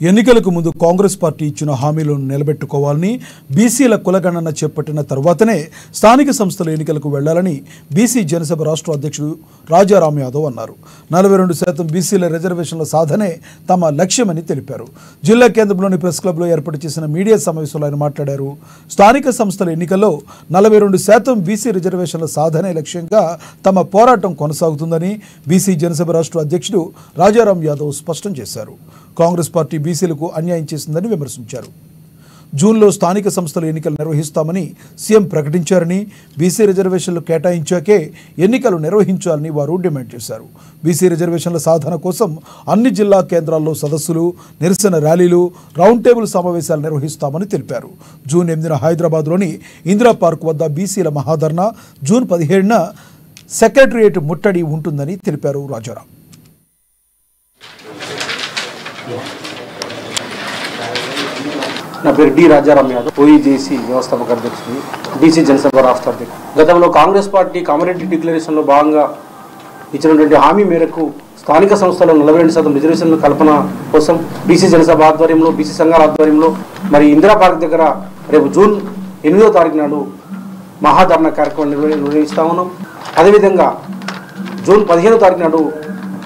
ఎన్నికలకు ముందు కాంగ్రెస్ పార్టీ ఇచ్చిన హామీలను నిలబెట్టుకోవాలని బీసీల కులగణన చేపట్టిన తర్వాతనే స్థానిక సంస్థల ఎన్నికలకు వెళ్లాలని బీసీ జనసభ రాష్ట్ర అధ్యక్షుడు రాజారాం యాదవ్ అన్నారు. 42% బీసీల రిజర్వేషన్ల సాధనే తమ లక్ష్యమని తెలిపారు. జిల్లా కేంద్రంలోని ప్రెస్ క్లబ్లో ఏర్పాటు చేసిన మీడియా సమావేశంలో ఆయన మాట్లాడారు. స్థానిక సంస్థల ఎన్నికల్లో 42% బీసీ రిజర్వేషన్ల సాధనే లక్ష్యంగా తమ పోరాటం కొనసాగుతుందని బీసీ జనసభ రాష్ట్ర అధ్యక్షుడు రాజారాం యాదవ్ స్పష్టం చేశారు. కాంగ్రెస్ పార్టీ బీసీలకు అన్యాయం చేసిందని విమర్శించారు. జూన్లో స్థానిక సంస్థల ఎన్నికలు నిర్వహిస్తామని సీఎం ప్రకటించారని, బీసీ రిజర్వేషన్లు కేటాయించాకే ఎన్నికలు నిర్వహించాలని వారు డిమాండ్ చేశారు. బీసీ రిజర్వేషన్ల సాధన కోసం అన్ని జిల్లా కేంద్రాల్లో సదస్సులు, నిరసన ర్యాలీలు, రౌండ్ టేబుల్ సమావేశాలు నిర్వహిస్తామని తెలిపారు. జూన్ 8న హైదరాబాద్లోని ఇందిరా పార్క్ వద్ద బీసీల మహాధర్నా, జూన్ 17న సెక్రటరియట్ ముట్టడి ఉంటుందని తెలిపారు రాజారాం. నా పేరు డి రాజారాం యాదవ్, ఓఈజేసీ వ్యవస్థాపక అధ్యక్షుడు, బీసీ జనసభ రాష్ట్ర అధ్యక్షుడు. గతంలో కాంగ్రెస్ పార్టీ కామరెడ్డి డిక్లరేషన్లో భాగంగా ఇచ్చినటువంటి హామీ మేరకు స్థానిక సంస్థల్లో 42% రిజర్వేషన్ల కల్పన కోసం బీసీ జనసభ ఆధ్వర్యంలో, బీసీ సంఘాల ఆధ్వర్యంలో మరి ఇందిరా పార్క్ దగ్గర రేపు జూన్ 8వ తారీఖు నాడు మహాధర్నా కార్యక్రమం నిర్వహిస్తా ఉన్నాం. అదేవిధంగా జూన్ 15వ తారీఖు నాడు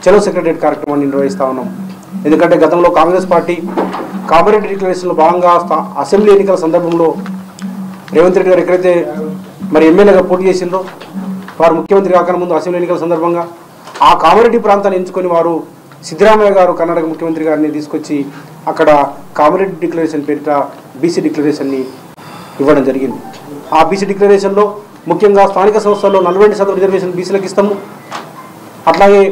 చలో సెక్రటరియట్ కార్యక్రమాన్ని నిర్వహిస్తా ఉన్నాం. ఎందుకంటే గతంలో కాంగ్రెస్ పార్టీ కామరెడ్డి డిక్లరేషన్లో భాగంగా అసెంబ్లీ ఎన్నికల సందర్భంలో రేవంత్ రెడ్డి గారు ఎక్కడైతే మరి ఎమ్మెల్యేగా పోటీ చేసిందో, వారు ముఖ్యమంత్రి కాకన ముందు అసెంబ్లీ ఎన్నికల సందర్భంగా ఆ కామరెడ్డి ప్రాంతాన్ని ఎంచుకొని వారు సిద్ధరామయ్య గారు కర్ణాటక ముఖ్యమంత్రి గారిని తీసుకొచ్చి అక్కడ కామరెడ్డి డిక్లరేషన్ పేరిట బీసీ డిక్లరేషన్ని ఇవ్వడం జరిగింది. ఆ బీసీ డిక్లరేషన్లో ముఖ్యంగా స్థానిక సంస్థల్లో 40% రిజర్వేషన్ బీసీలకు ఇస్తాము, అట్లాగే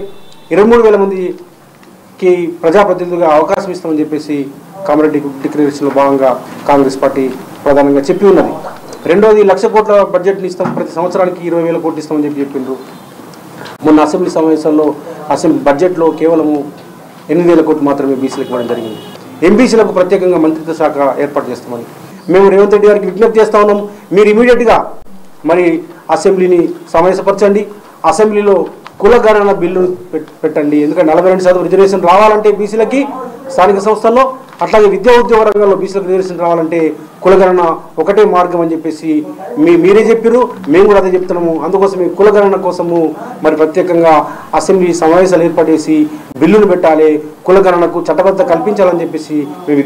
23,000 మందికి ప్రజాప్రతినిధులుగా అవకాశం ఇస్తామని చెప్పేసి కామరెడ్డి డిక్లరేషన్లో భాగంగా కాంగ్రెస్ పార్టీ ప్రధానంగా చెప్పి ఉన్నది. రెండోది 1,00,000 కోట్ల బడ్జెట్ని ఇస్తాం, ప్రతి సంవత్సరానికి 20,000 కోట్లు ఇస్తామని చెప్పిండ్రు. మొన్న అసెంబ్లీ సమావేశాల్లో బడ్జెట్లో కేవలము 8,000 కోట్లు మాత్రమే బీసీలకు ఇవ్వడం జరిగింది. ఎంబీసీలకు ప్రత్యేకంగా మంత్రిత్వ శాఖ ఏర్పాటు చేస్తామని మేము రేవంత్ రెడ్డి గారికి విజ్ఞప్తి చేస్తా ఉన్నాం. మీరు ఇమీడియట్గా మరి అసెంబ్లీని సమావేశపరచండి, అసెంబ్లీలో కులగణన బిల్లు పెట్టండి. ఎందుకంటే 42% రిజర్వేషన్ రావాలంటే బీసీలకి స్థానిక సంస్థల్లో, అట్లాగే విద్యా ఉద్యోగ రంగంలో బీసీలకు రిజర్వేషన్ రావాలంటే కులగణన ఒకటే మార్గం అని చెప్పేసి మీరే చెప్పారు, మేము కూడా అదే చెప్తున్నాము. అందుకోసం ఈ కులగణన కోసము మరి ప్రత్యేకంగా అసెంబ్లీ సమావేశాలు ఏర్పాటు చేసి బిల్లులు పెట్టాలి, కులగణనకు చట్టబద్ధత కల్పించాలని చెప్పేసి మేము